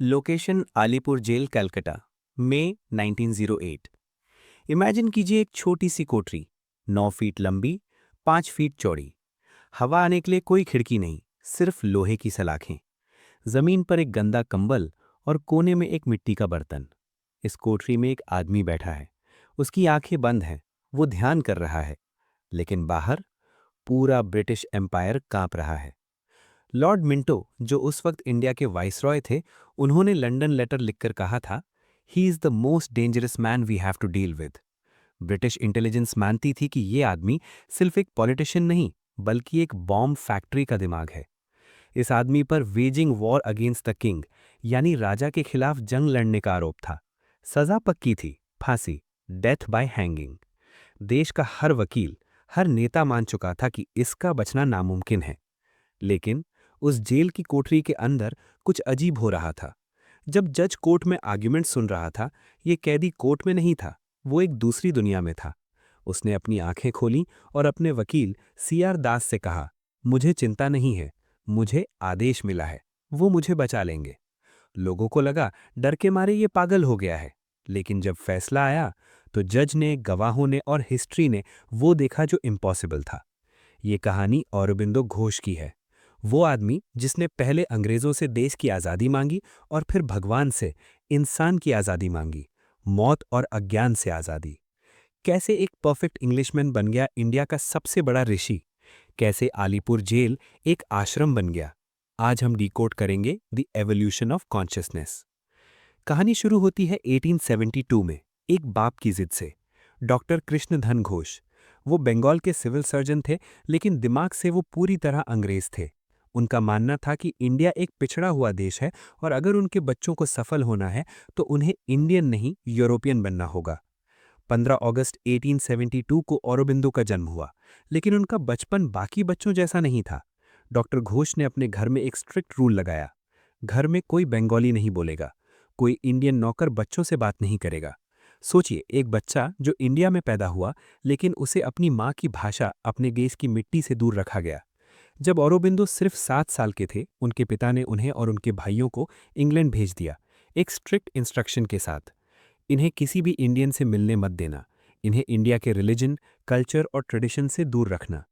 Location Alipore jail Calcutta, मई 1908। Imagine कीजिए एक छोटी सी कोठरी, 9 फीट लंबी, 5 फीट चौड़ी। हवा आने के लिए कोई खिड़की नहीं, सिर्फ लोहे की सलाखें। जमीन पर एक गंदा कंबल और कोने में एक मिट्टी का बर्तन। इस कोठरी में एक आदमी बैठा है। उसकी आंखें बंद हैं, वो ध्यान कर रहा है। लेकिन बाहर पूरा ब्रिटिश एम्पायर कांप रहा है। लॉर्ड मिंटो, जो उस वक्त इंडिया के वाइसरॉय थे, उन्होंने लंदन लेटर लिखकर कहा था, he is the most dangerous man we have to deal with. British intelligence मानती थी कि ये आदमी सिर्फ एक पॉलिटिशियन नहीं, बल्कि एक बॉम्ब फैक्ट्री का दिमाग है। इस आदमी पर waging war against the king, यानी राजा के खिलाफ जंग लड़ने का आरोप था। सजा पक्की थी, फांसी, डेथ बाय हैंगिंग। देश का हर वकील, हर नेता मान चुका था कि इसका बचना नामुमकिन है। लेकिन उस जेल की कोठरी के अंदर कुछ अजीब हो रहा था। जब जज कोर्ट में आर्ग्यूमेंट सुन रहा था, ये कैदी कोर्ट में नहीं था, वो एक दूसरी दुनिया में था। उसने अपनी आंखें खोली और अपने वकील सीआर दास से कहा, मुझे चिंता नहीं है, मुझे आदेश मिला है, वो मुझे बचा लेंगे। लोगों को लगा डर के मारे ये पागल हो गया है। लेकिन जब फैसला आया, तो जज ने, गवाहों ने और हिस्ट्री ने वो देखा जो इम्पॉसिबल था। ये कहानी औरोबिंदो घोष की है। वो आदमी जिसने पहले अंग्रेजों से देश की आज़ादी मांगी और फिर भगवान से इंसान की आज़ादी मांगी, मौत और अज्ञान से आज़ादी। कैसे एक परफेक्ट इंग्लिशमैन बन गया इंडिया का सबसे बड़ा ऋषि, कैसे आलीपुर जेल एक आश्रम बन गया। आज हम डिकोड करेंगे द एवोल्यूशन ऑफ कॉन्शियसनेस। कहानी शुरू होती है 1872 में, एक बाप की जिद से। डॉक्टर कृष्णधन घोष, वो बंगाल के सिविल सर्जन थे, लेकिन दिमाग से वो पूरी तरह अंग्रेज थे। उनका मानना था कि इंडिया एक पिछड़ा हुआ देश है और अगर उनके बच्चों को सफल होना है तो उन्हें इंडियन नहीं, यूरोपियन बनना होगा। 15 अगस्त 1872 को औरोबिंदो का जन्म हुआ, लेकिन उनका बचपन बाकी बच्चों जैसा नहीं था। डॉक्टर घोष ने अपने घर में एक स्ट्रिक्ट रूल लगाया, घर में कोई बंगाली नहीं बोलेगा, कोई इंडियन नौकर बच्चों से बात नहीं करेगा। सोचिए, एक बच्चा जो इंडिया में पैदा हुआ, लेकिन उसे अपनी माँ की भाषा, अपने देश की मिट्टी से दूर रखा गया। जब औरोबिंदो सिर्फ 7 साल के थे, उनके पिता ने उन्हें और उनके भाइयों को इंग्लैंड भेज दिया, एक स्ट्रिक्ट इंस्ट्रक्शन के साथ। इन्हें किसी भी इंडियन से मिलने मत देना, इन्हें इंडिया के रिलीजन, कल्चर और ट्रेडिशन से दूर रखना।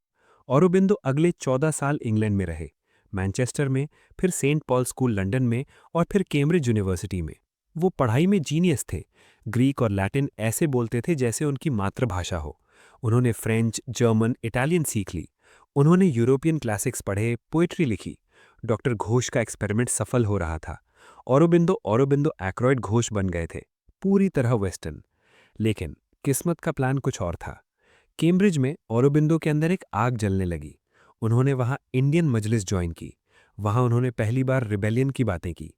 औरोबिंदो अगले 14 साल इंग्लैंड में रहे, मैनचेस्टर में, फिर सेंट पॉल स्कूल लंदन में और फिर कैम्ब्रिज यूनिवर्सिटी में। वो पढ़ाई में जीनियस थे, ग्रीक और लैटिन ऐसे बोलते थे जैसे उनकी मातृभाषा हो। उन्होंने फ्रेंच, जर्मन, इटालियन सीख ली। उन्होंने यूरोपियन क्लासिक्स पढ़े, पोएट्री लिखी। डॉक्टर घोष का एक्सपेरिमेंट सफल हो रहा था। औरोबिंदो औरोबिंदो एक्रॉयड घोष बन गए थे, पूरी तरह वेस्टर्न। लेकिन किस्मत का प्लान कुछ और था। कैम्ब्रिज में औरोबिंदो के अंदर एक आग जलने लगी। उन्होंने वहां इंडियन मजलिस ज्वाइन की। वहां उन्होंने पहली बार रिबेलियन की बातें की।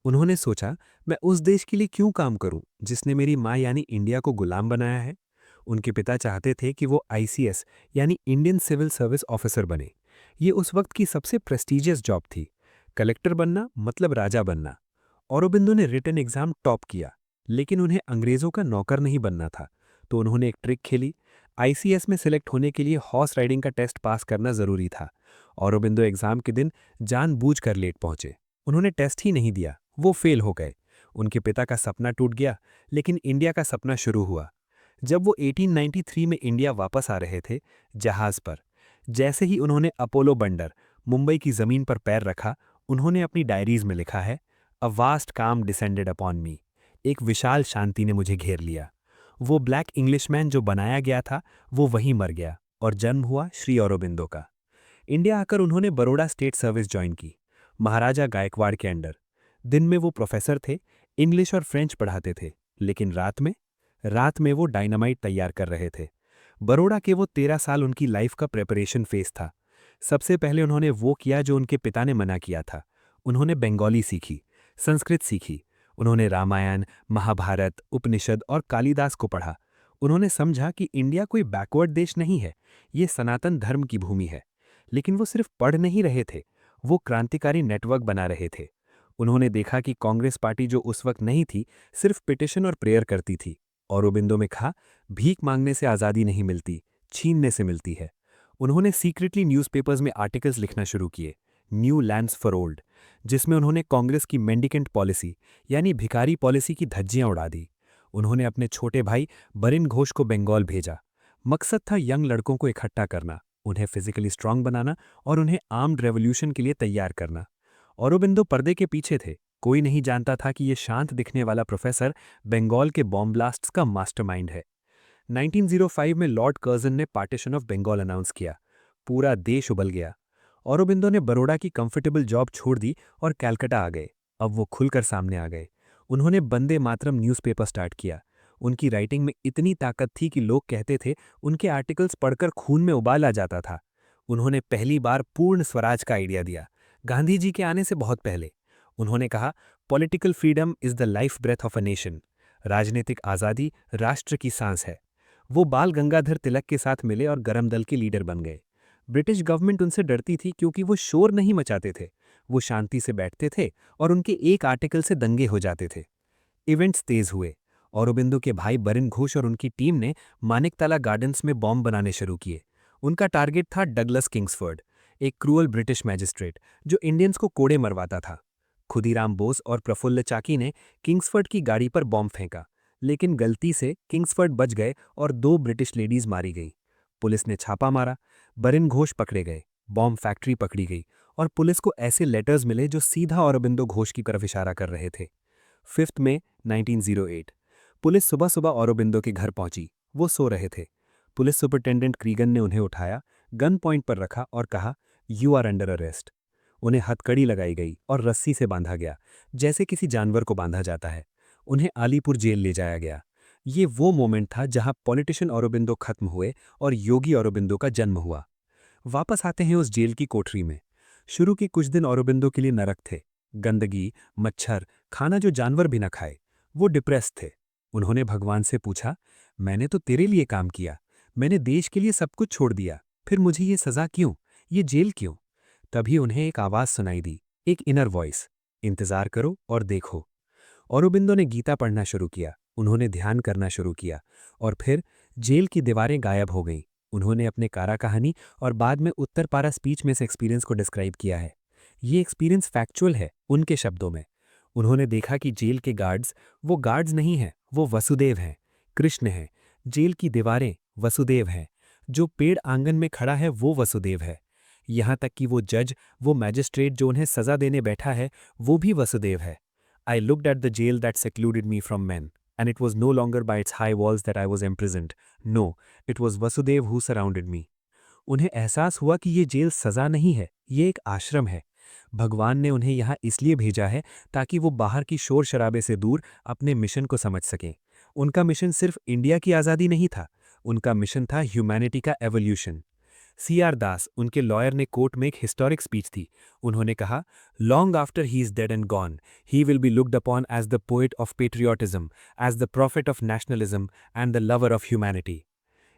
उन्होंने सोचा, मैं उस देश के लिए क्यों काम करूं जिसने मेरी माँ यानी इंडिया को गुलाम बनाया है। उनके पिता चाहते थे कि वो आईसीएस यानी इंडियन सिविल सर्विस ऑफिसर बने। ये उस वक्त की सबसे प्रेस्टिजियस जॉब थी। कलेक्टर बनना मतलब राजा बनना। औरोबिंदो ने रिटन एग्जाम टॉप किया, लेकिन उन्हें अंग्रेजों का नौकर नहीं बनना था। तो उन्होंने एक ट्रिक खेली। आईसीएस में सिलेक्ट होने के लिए हॉर्स राइडिंग का टेस्ट पास करना जरूरी था। औरोबिंदो एग्जाम के दिन जानबूझकर लेट पहुंचे। उन्होंने टेस्ट ही नहीं दिया, वो फेल हो गए। उनके पिता का सपना टूट गया, लेकिन इंडिया का सपना शुरू हुआ। जब वो 1893 में इंडिया वापस आ रहे थे, जहाज पर, जैसे ही उन्होंने अपोलो बंदर, मुंबई की जमीन पर पैर रखा, उन्होंने अपनी डायरीज में लिखा है, अ वास्ट काम डिसेंडेड अपॉन मी। एक विशाल शांति ने मुझे घेर लिया। वो ब्लैक इंग्लिशमैन जो बनाया गया था, वो वहीं मर गया और जन्म हुआ श्री औरोबिंदो का। इंडिया आकर उन्होंने बड़ौदा स्टेट सर्विस ज्वाइन की, महाराजा गायकवाड़ के अंडर। दिन में वो प्रोफेसर थे, इंग्लिश और फ्रेंच पढ़ाते थे, लेकिन रात में वो डायनामाइट तैयार कर रहे थे। बड़ौदा के वो 13 साल उनकी लाइफ का प्रेपरेशन फेज था। सबसे पहले उन्होंने वो किया जो उनके पिता ने मना किया था। उन्होंने बंगाली सीखी, संस्कृत सीखी। उन्होंने रामायण, महाभारत, उपनिषद और कालिदास को पढ़ा। उन्होंने समझा कि इंडिया कोई बैकवर्ड देश नहीं है, ये सनातन धर्म की भूमि है। लेकिन वो सिर्फ पढ़ नहीं रहे थे, वो क्रांतिकारी नेटवर्क बना रहे थे। उन्होंने देखा कि कांग्रेस पार्टी जो उस वक्त नहीं थी, सिर्फ पिटिशन और प्रेयर करती थी। औरोबिंदो में कहा, भीख मांगने से आज़ादी नहीं मिलती, छीनने से मिलती है। उन्होंने सीक्रेटली न्यूज़पेपर्स में आर्टिकल्स लिखना शुरू किए, न्यू लैंड्स फॉर ओल्ड, जिसमें उन्होंने कांग्रेस की मेंडिकेंट पॉलिसी यानी भिखारी पॉलिसी की धज्जियां उड़ा दी। उन्होंने अपने छोटे भाई बरिन घोष को बंगाल भेजा। मकसद था यंग लड़कों को इकट्ठा करना, उन्हें फिजिकली स्ट्रांग बनाना और उन्हें आर्म्ड रेवोल्यूशन के लिए तैयार करना। औरोबिंदो पर्दे के पीछे थे। कोई नहीं जानता था कि ये शांत दिखने वाला प्रोफेसर बंगाल के बॉम्ब ब्लास्ट्स का मास्टरमाइंड है। 1905 में लॉर्ड कर्जन ने पार्टीशन ऑफ बंगाल अनाउंस किया। पूरा देश उबल गया। औरोबिंदो ने बड़ौदा की कंफर्टेबल जॉब छोड़ दी और कलकत्ता आ गए। अब वो खुलकर सामने आ गए। उन्होंने वंदे मातरम न्यूज़पेपर स्टार्ट किया। उनकी राइटिंग में इतनी ताकत थी कि लोग कहते थे उनके आर्टिकल्स पढ़कर खून में उबाल आ जाता था। उन्होंने पहली बार पूर्ण स्वराज का आइडिया दिया, गांधी जी के आने से बहुत पहले। उन्होंने कहा, political freedom is the life breath of a nation. राजनीतिक आज़ादी राष्ट्र की सांस है। वो बाल गंगाधर तिलक के साथ मिले और गरम दल के लीडर बन गए। ब्रिटिश गवर्नमेंट उनसे डरती थी क्योंकि वो शोर नहीं मचाते थे। वो शांति से बैठते थे और उनके एक आर्टिकल से दंगे हो जाते थे। इवेंट्स तेज हुए। औरोबिंदो के भाई बरिन घोष और उनकी टीम ने मानिकतला गार्डन्स में बॉम्ब बनाने शुरू किए। उनका टारगेट था डगलस किंग्सफोर्ड, एक क्रूअल ब्रिटिश मैजिस्ट्रेट जो इंडियंस को कोड़े मरवाता था। खुदीराम बोस और प्रफुल्ल चाकी ने किंग्सफोर्ड की गाड़ी पर बॉम्ब फेंका, लेकिन गलती से किंग्सफोर्ड बच गए और 2 ब्रिटिश लेडीज मारी गई। पुलिस ने छापा मारा, बरिन घोष पकड़े गए, बॉम्ब फैक्ट्री पकड़ी गई और पुलिस को ऐसे लेटर्स मिले जो सीधा औरोबिंदो घोष की तरफ इशारा कर रहे थे। 5 मई 1908 पुलिस सुबह सुबह औरोबिंदो के घर पहुंची। वो सो रहे थे। पुलिस सुपरिटेंडेंट क्रीगन ने उन्हें उठाया, गन पॉइंट पर रखा और कहा, यू आर अंडर अरेस्ट। उन्हें हथकड़ी लगाई गई और रस्सी से बांधा गया, जैसे किसी जानवर को बांधा जाता है। उन्हें आलीपुर जेल ले जाया गया। ये वो मोमेंट था जहां पॉलिटिशियन औरोबिंदो खत्म हुए और योगी औरोबिंदो का जन्म हुआ। वापस आते हैं उस जेल की कोठरी में। शुरू के कुछ दिन औरोबिंदो के लिए नरक थे। गंदगी, मच्छर, खाना जो जानवर भी न खाए। वो डिप्रेस थे। उन्होंने भगवान से पूछा, मैंने तो तेरे लिए काम किया, मैंने देश के लिए सब कुछ छोड़ दिया, फिर मुझे ये सजा क्यों, ये जेल क्यों? तभी उन्हें एक आवाज सुनाई दी, एक इनर वॉइस, इंतजार करो और देखो। औरोबिंदो ने गीता पढ़ना शुरू किया। उन्होंने ध्यान करना शुरू किया और फिर जेल की दीवारें गायब हो गईं। उन्होंने अपने कारा कहानी और बाद में उत्तर पारा स्पीच में से एक्सपीरियंस को डिस्क्राइब किया है। ये एक्सपीरियंस फैक्चुअल है उनके शब्दों में। उन्होंने देखा कि जेल के गार्ड्स वो गार्ड्स नहीं हैं, वो वसुदेव हैं, कृष्ण हैं। जेल की दीवारें वसुदेव हैं। जो पेड़ आंगन में खड़ा है वो वसुदेव है। यहाँ तक कि वो जज, वो मैजिस्ट्रेट जो उन्हें सजा देने बैठा है, वो भी वसुदेव है। I looked at the jail that secluded me from men, and it was no longer by its high walls that I was imprisoned. No, it was Vasudev who surrounded me. उन्हें एहसास हुआ कि ये जेल सजा नहीं है, ये एक आश्रम है। भगवान ने उन्हें यहाँ इसलिए भेजा है ताकि वो बाहर की शोर शराबे से दूर अपने मिशन को समझ सकें। उनका मिशन सिर्फ इंडिया की आज़ादी नहीं था, उनका मिशन था ह्यूमैनिटी का एवोल्यूशन। सीआर दास, उनके लॉयर ने कोर्ट में एक हिस्टोरिक स्पीच थी। उन्होंने कहा, long after he is dead and gone, he will be looked upon as the poet of patriotism, as the prophet of nationalism and the lover of humanity.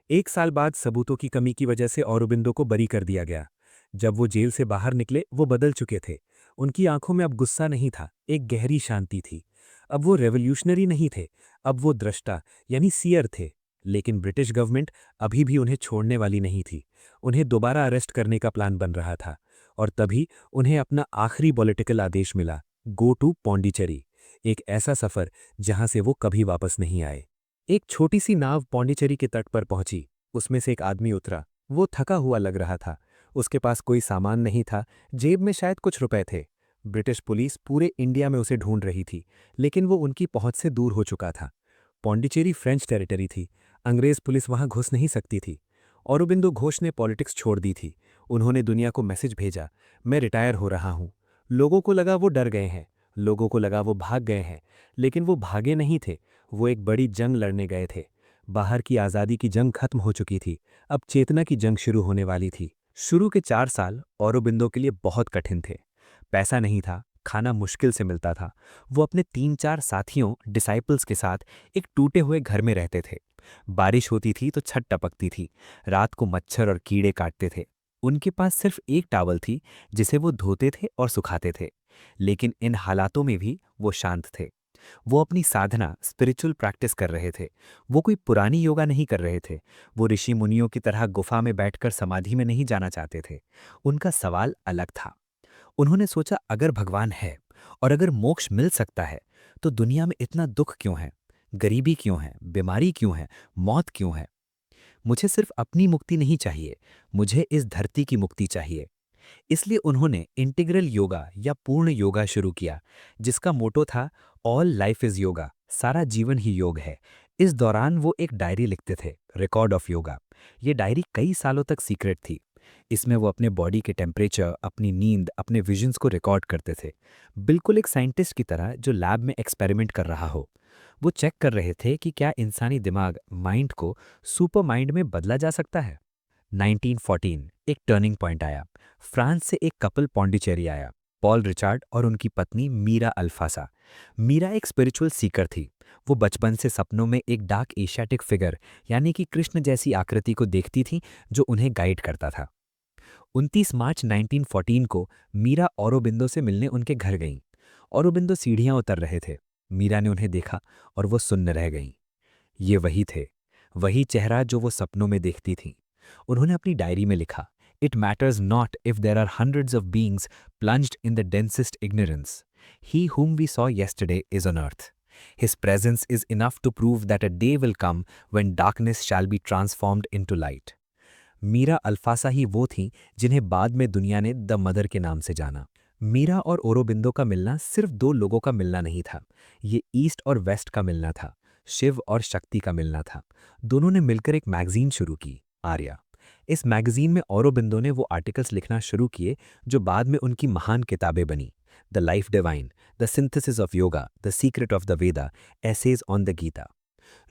1 साल बाद सबूतों की कमी की वजह से औरोबिंदो को बरी कर दिया गया। जब वो जेल से बाहर निकले वो बदल चुके थे। उनकी आंखों में अब गुस्सा नहीं था, एक गहरी शांति थी। अब वो रेवोल्यूशनरी नहीं थे, अब वो द्रष्टा यानी सीयर थे। लेकिन ब्रिटिश गवर्नमेंट अभी भी उन्हें छोड़ने वाली नहीं थी। उन्हें दोबारा अरेस्ट करने का प्लान बन रहा था। और तभी उन्हें अपना आखिरी पॉलिटिकल आदेश मिला, गो टू पौंडीचेरी, एक ऐसा सफर जहां से वो कभी वापस नहीं आए। एक छोटी सी नाव पौंडीचेरी के तट पर पहुंची। उसमें से एक आदमी उतरा। वो थका हुआ लग रहा था। उसके पास कोई सामान नहीं था, जेब में शायद कुछ रुपए थे। ब्रिटिश पुलिस पूरे इंडिया में उसे ढूंढ रही थी, लेकिन वो उनकी पहुंच से दूर हो चुका था। पौंडीचेरी फ्रेंच टेरिटरी थी, अंग्रेज पुलिस वहां घुस नहीं सकती थी। औरोबिंदो घोष ने पॉलिटिक्स छोड़ दी थी। उन्होंने दुनिया को मैसेज भेजा, मैं रिटायर हो रहा हूं। लोगों को लगा वो डर गए हैं, लोगों को लगा वो भाग गए हैं, लेकिन वो भागे नहीं थे, वो एक बड़ी जंग लड़ने गए थे। बाहर की आज़ादी की जंग खत्म हो चुकी थी, अब चेतना की जंग शुरू होने वाली थी। शुरू के 4 साल औरोबिंदो के लिए बहुत कठिन थे। पैसा नहीं था, खाना मुश्किल से मिलता था। वो अपने 3-4 साथियों डिसाइपल्स के साथ एक टूटे हुए घर में रहते थे। बारिश होती थी तो छत टपकती थी, रात को मच्छर और कीड़े काटते थे। उनके पास सिर्फ एक टावल थी जिसे वो धोते थे और सुखाते थे। लेकिन इन हालातों में भी वो शांत थे। वो अपनी साधना, स्पिरिचुअल प्रैक्टिस कर रहे थे। वो कोई पुरानी योगा नहीं कर रहे थे। वो ऋषि मुनियों की तरह गुफा में बैठकर समाधि में नहीं जाना चाहते थे। उनका सवाल अलग था। उन्होंने सोचा अगर भगवान है और अगर मोक्ष मिल सकता है तो दुनिया में इतना दुख क्यों है, गरीबी क्यों है, बीमारी क्यों है, मौत क्यों है। मुझे सिर्फ अपनी मुक्ति नहीं चाहिए, मुझे इस धरती की मुक्ति चाहिए। इसलिए उन्होंने इंटीग्रल योगा या पूर्ण योगा शुरू किया, जिसका मोटो था ऑल लाइफ इज योगा, सारा जीवन ही योग है। इस दौरान वो एक डायरी लिखते थे, रिकॉर्ड ऑफ योगा। ये डायरी कई सालों तक सीक्रेट थी। इसमें वो अपने बॉडी के टेम्परेचर, अपनी नींद, अपने विजन्स को रिकॉर्ड करते थे, बिल्कुल एक साइंटिस्ट की तरह जो लैब में एक्सपेरिमेंट कर रहा हो। वो चेक कर रहे थे कि क्या इंसानी दिमाग, माइंड को सुपर माइंड में बदला जा सकता है। 1914 एक टर्निंग पॉइंट आया। फ्रांस से एक कपल पौंडीचेरी आया, पॉल रिचार्ड और उनकी पत्नी मीरा अल्फासा। मीरा एक स्पिरिचुअल सीकर थी। वो बचपन से सपनों में एक डार्क एशियाटिक फिगर यानी कि कृष्ण जैसी आकृति को देखती थी जो उन्हें गाइड करता था। 29 मार्च 1914 को मीरा औरोबिंदो से मिलने उनके घर गईं। औरोबिंदो सीढ़ियां उतर रहे थे। मीरा ने उन्हें देखा और वो सुन्न रह गईं। ये वही थे, वही चेहरा जो वो सपनों में देखती थीं। उन्होंने अपनी डायरी में लिखा, it matters not if there are hundreds of beings plunged in the densest ignorance. He whom we saw yesterday is on earth. His presence is enough to prove that a day will come when darkness shall be transformed into light. Mirra Alfassa ही वो थीं जिन्हें बाद में दुनिया ने the mother के नाम से जाना। मीरा और औरोबिंदो का मिलना सिर्फ दो लोगों का मिलना नहीं था, ये ईस्ट और वेस्ट का मिलना था, शिव और शक्ति का मिलना था। दोनों ने मिलकर एक मैगजीन शुरू की, आर्या। इस मैगजीन में औरोबिंदो ने वो आर्टिकल्स लिखना शुरू किए जो बाद में उनकी महान किताबें बनी, The Life Divine, The Synthesis of Yoga, The Secret of the Veda, Essays on the Gita.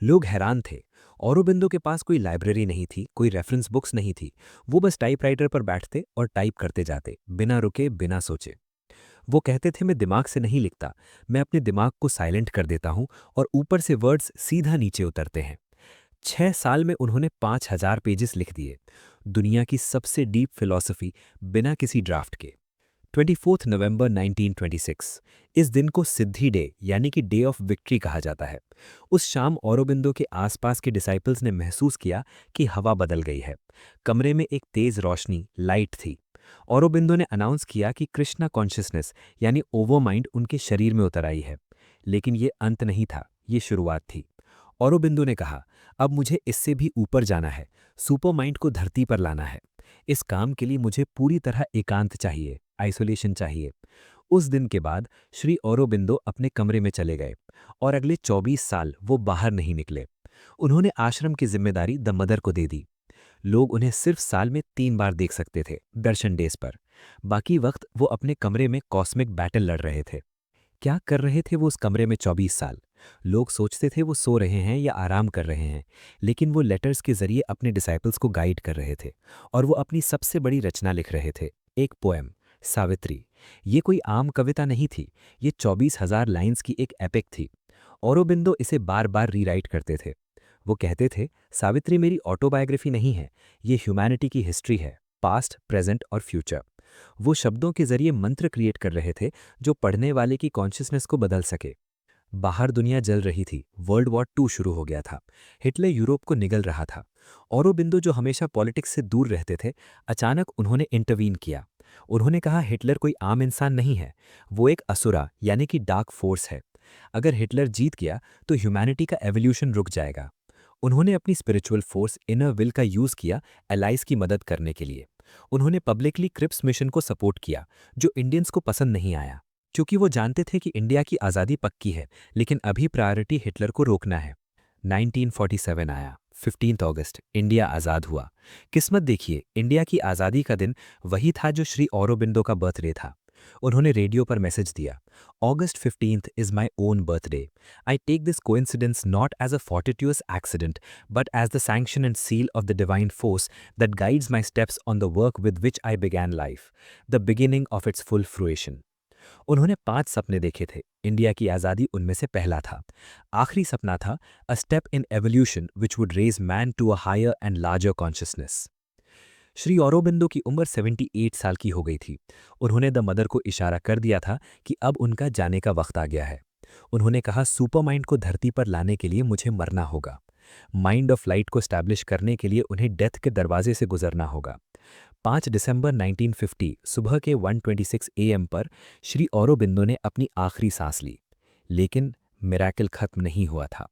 लोग हैरान थे। औरोबिंदो के पास कोई लाइब्रेरी नहीं थी, कोई रेफरेंस बुक्स नहीं थी। वो बस टाइपराइटर पर बैठते और टाइप करते जाते, बिना रुके, बिना सोचे। वो कहते थे मैं दिमाग से नहीं लिखता, मैं अपने दिमाग को साइलेंट कर देता हूँ और ऊपर से वर्ड्स सीधा नीचे उतरते हैं। 6 साल में उन्होंने 5,000 पेजेस लिख दिए, दुनिया की सबसे डीप फिलॉसफी, बिना किसी ड्राफ्ट के। 24 नवंबर 1926 इस दिन को सिद्धि डे यानी कि डे ऑफ विक्ट्री कहा जाता है। उस शाम औरोबिंदो के आसपास के डिसाइपल्स ने महसूस किया कि हवा बदल गई है। कमरे में एक तेज रोशनी, लाइट थी। औरोबिंदो ने अनाउंस किया कि कृष्णा कॉन्शियसनेस यानी ओवरमाइंड उनके शरीर में उतर आई है। लेकिन ये अंत नहीं था, ये शुरुआत थी। औरोबिंदो ने कहा, अब मुझे इससे भी ऊपर जाना है, सुपर माइंड को धरती पर लाना है। इस काम के लिए मुझे पूरी तरह एकांत चाहिए, आइसोलेशन चाहिए। उस दिन के बाद श्री औरोबिंदो अपने कमरे में चले गए और अगले 24 साल वो बाहर नहीं निकले। उन्होंने आश्रम की जिम्मेदारी द मदर को दे दी। लोग उन्हें सिर्फ साल में 3 बार देख सकते थे, दर्शन डेज पर। बाकी वक्त वो अपने कमरे में कॉस्मिक बैटल लड़ रहे थे। क्या कर रहे थे वो उस कमरे में 24 साल? लोग सोचते थे वो सो रहे हैं या आराम कर रहे हैं, लेकिन वो लेटर्स के जरिए अपने डिसाइपल्स को गाइड कर रहे थे और वो अपनी सबसे बड़ी रचना लिख रहे थे, एक पोएम, सावित्री। ये कोई आम कविता नहीं थी, ये 24,000 लाइन्स की एक एपिक थी। औरोबिंदो इसे बार बार रीराइट करते थे। वो कहते थे, सावित्री मेरी ऑटोबायोग्राफी नहीं है, ये ह्यूमैनिटी की हिस्ट्री है, पास्ट, प्रेजेंट और फ्यूचर। वो शब्दों के जरिए मंत्र क्रिएट कर रहे थे जो पढ़ने वाले की कॉन्शियसनेस को बदल सके। बाहर दुनिया जल रही थी, वर्ल्ड वॉर 2 शुरू हो गया था, हिटलर यूरोप को निगल रहा था। औरोबिंदो जो हमेशा पॉलिटिक्स से दूर रहते थे, अचानक उन्होंने इंटरवीन किया। उन्होंने कहा हिटलर कोई आम इंसान नहीं है, वो एक असुरा यानी कि डार्क फोर्स है। अगर हिटलर जीत गया तो ह्यूमैनिटी का एवोल्यूशन रुक जाएगा। उन्होंने अपनी स्पिरिचुअल फोर्स इनर विल का यूज किया एलाइज की मदद करने के लिए। उन्होंने पब्लिकली क्रिप्स मिशन को सपोर्ट किया, जो इंडियंस को पसंद नहीं आया, क्योंकि वो जानते थे कि इंडिया की आज़ादी पक्की है, लेकिन अभी प्रायोरिटी हिटलर को रोकना है। 1947 आया, 15 अगस्त, इंडिया आज़ाद हुआ। किस्मत देखिए, इंडिया की आज़ादी का दिन वही था जो श्री औरोबिंदो का बर्थडे था। उन्होंने रेडियो पर मैसेज दिया, August 15th is my own birthday. I take this coincidence not as a fortuitous accident, but as the sanction and seal of the divine force that guides my steps on the work with which I began life, the beginning of its full fruition. उन्होंने 5 सपने देखे थे, India की आज़ादी उनमें से पहला था। आखिरी सपना था a step in evolution which would raise man to a higher and larger consciousness. Shri Aurobindo की उम्र 78 साल की हो गई थी। उन्होंने द मदर को इशारा कर दिया था कि अब उनका जाने का वक्त आ गया है। उन्होंने कहा सुपर माइंड को धरती पर लाने के लिए मुझे मरना होगा। माइंड ऑफ लाइट को स्टैब्लिश करने के लिए उन्हें डेथ के दरवाजे से गुजरना होगा। 5 दिसंबर 1950 सुबह के 1:26 एएम पर श्री औरोबिंदो ने अपनी आखिरी सांस ली। लेकिन मिरेकल खत्म नहीं हुआ था।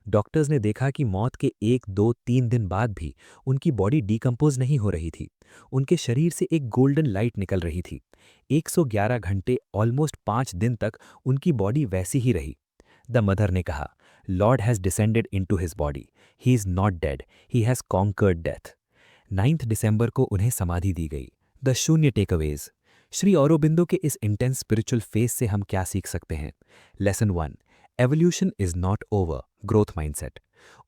डॉक्टर्स ने देखा कि मौत के 1, 2, 3 दिन बाद भी उनकी बॉडी डिकम्पोज नहीं हो रही थी। उनके शरीर से एक गोल्डन लाइट निकल रही थी। 111 घंटे ऑलमोस्ट 5 दिन तक उनकी बॉडी वैसी ही रही। द मदर ने कहा, Lord has descended into his body, he is not dead, he has conquered death. 9 दिसंबर को उन्हें समाधि दी गई। द शून्य टेकअवेज। श्री औरोबिंदो के इस इंटेंस स्पिरिचुअल फेस से हम क्या सीख सकते हैं? Lesson 1, evolution is not over, growth mindset.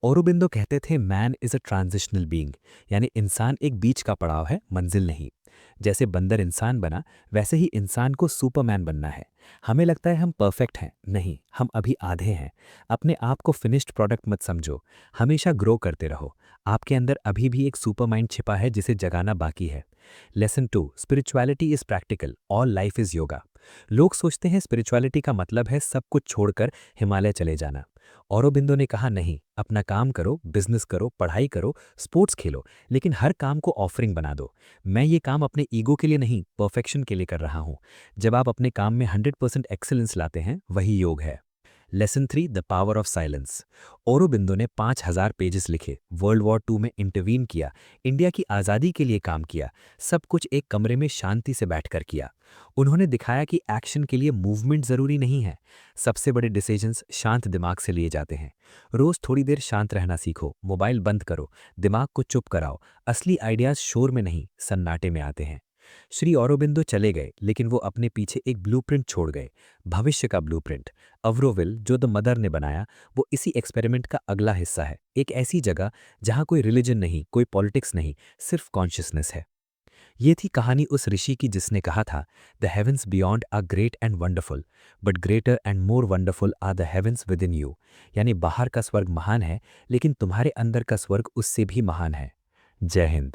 Aurobindo कहते थे man is a transitional being, यानी इंसान एक बीच का पड़ाव है, मंजिल नहीं। जैसे बंदर इंसान बना, वैसे ही इंसान को सुपरमैन बनना है। हमें लगता है हम परफेक्ट हैं, नहीं, हम अभी आधे हैं। अपने आप को फिनिश्ड प्रोडक्ट मत समझो, हमेशा ग्रो करते रहो। आपके अंदर अभी भी एक सुपर माइंड छिपा है जिसे जगाना बाकी है। Lesson 2, spirituality is practical, all life is yoga. लोग सोचते हैं स्पिरिचुअलिटी का मतलब है सब कुछ छोड़कर हिमालय चले जाना। औरोबिंदो ने कहा नहीं, अपना काम करो, बिजनेस करो, पढ़ाई करो, स्पोर्ट्स खेलो, लेकिन हर काम को ऑफरिंग बना दो। मैं ये काम अपने ईगो के लिए नहीं, परफेक्शन के लिए कर रहा हूँ। जब आप अपने काम में 100% एक्सेलेंस लाते हैं, वही योग है। Lesson 3, the power of silence. Aurobindo ने 5,000 पेजेस लिखे, वर्ल्ड वॉर 2 में इंटरवीन किया, इंडिया की आज़ादी के लिए काम किया, सब कुछ एक कमरे में शांति से बैठकर किया। उन्होंने दिखाया कि एक्शन के लिए मूवमेंट ज़रूरी नहीं है, सबसे बड़े डिसीजंस शांत दिमाग से लिए जाते हैं। रोज़ थोड़ी देर शांत रहना सीखो, मोबाइल बंद करो, दिमाग को चुप कराओ। असली आइडियाज़ शोर में नहीं, सन्नाटे में आते हैं। श्री औरोबिंदो चले गए, लेकिन वो अपने पीछे एक ब्लूप्रिंट छोड़ गए, भविष्य का ब्लूप्रिंट। अवरोविल जो द मदर ने बनाया, वो इसी एक्सपेरिमेंट का अगला हिस्सा है। एक ऐसी जगह जहाँ कोई रिलीजन नहीं, कोई पॉलिटिक्स नहीं, सिर्फ कॉन्शियसनेस है। ये थी कहानी उस ऋषि की जिसने कहा था, the heavens beyond are great and wonderful, but greater and more wonderful are the heavens within you. यानी बाहर का स्वर्ग महान है, लेकिन तुम्हारे अंदर का स्वर्ग उससे भी महान है। जय हिंद।